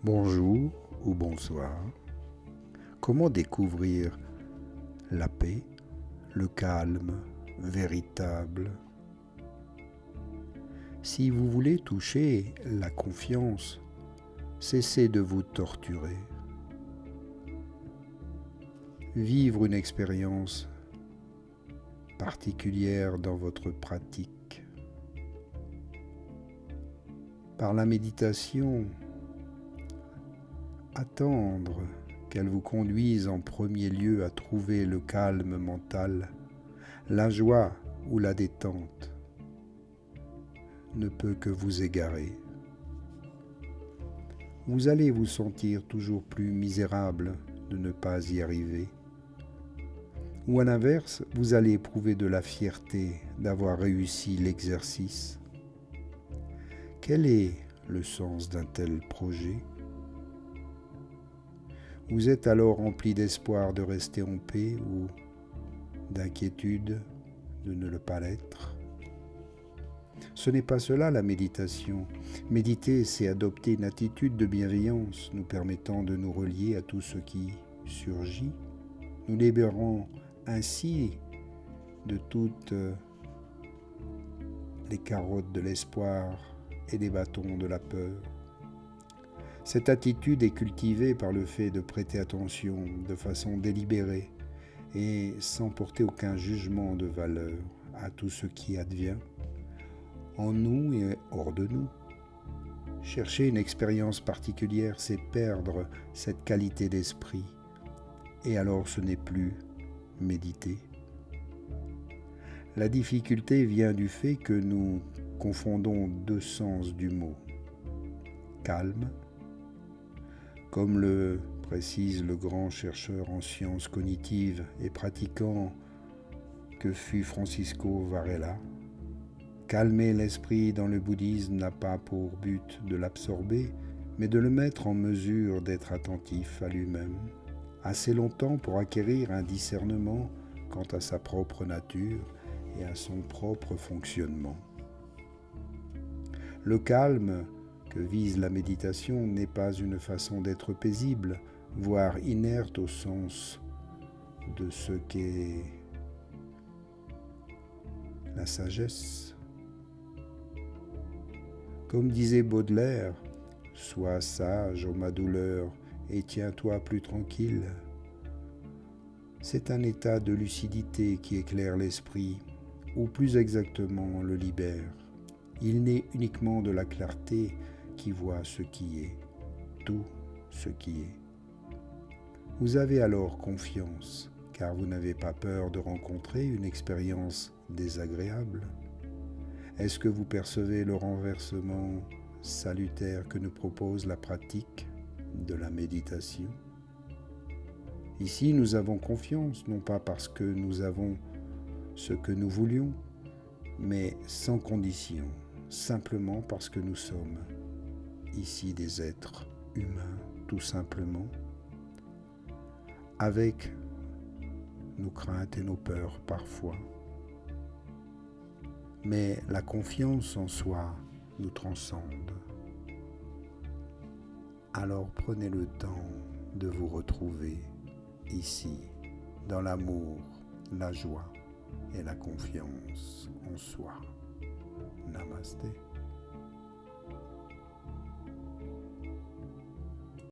Bonjour ou bonsoir. Comment découvrir la paix, le calme véritable? Si vous voulez toucher la confiance, cessez de vous torturer. Vivre une expérience particulière dans votre pratique. Par la méditation, attendre qu'elle vous conduise en premier lieu à trouver le calme mental, la joie ou la détente ne peut que vous égarer. Vous allez vous sentir toujours plus misérable de ne pas y arriver. Ou à l'inverse, vous allez éprouver de la fierté d'avoir réussi l'exercice. Quel est le sens d'un tel projet? Vous êtes alors rempli d'espoir de rester en paix ou d'inquiétude de ne pas l'être? Ce n'est pas cela la méditation. Méditer, c'est adopter une attitude de bienveillance, nous permettant de nous relier à tout ce qui surgit, nous libérant ainsi de toutes les carottes de l'espoir et des bâtons de la peur. Cette attitude est cultivée par le fait de prêter attention de façon délibérée et sans porter aucun jugement de valeur à tout ce qui advient, en nous et hors de nous. Chercher une expérience particulière, c'est perdre cette qualité d'esprit, et alors ce n'est plus méditer. La difficulté vient du fait que nous confondons deux sens du mot. Calme, comme le précise le grand chercheur en sciences cognitives et pratiquant que fut Francisco Varela. Calmer l'esprit dans le bouddhisme n'a pas pour but de l'absorber, mais de le mettre en mesure d'être attentif à lui-même, assez longtemps pour acquérir un discernement quant à sa propre nature et à son propre fonctionnement. Le calme que vise la méditation n'est pas une façon d'être paisible, voire inerte au sens de ce qu'est la sagesse. Comme disait Baudelaire, « Sois sage, ô ma douleur, et tiens-toi plus tranquille ». C'est un état de lucidité qui éclaire l'esprit, ou plus exactement le libère. Il naît uniquement de la clarté qui voit ce qui est, tout ce qui est. Vous avez alors confiance, car vous n'avez pas peur de rencontrer une expérience désagréable. Est-ce que vous percevez le renversement salutaire que nous propose la pratique de la méditation? Ici, nous avons confiance, non pas parce que nous avons ce que nous voulions, mais sans condition, simplement parce que nous sommes ici des êtres humains, tout simplement, avec nos craintes et nos peurs parfois. Mais la confiance en soi nous transcende. Alors prenez le temps de vous retrouver ici, dans l'amour, la joie et la confiance en soi. Namasté.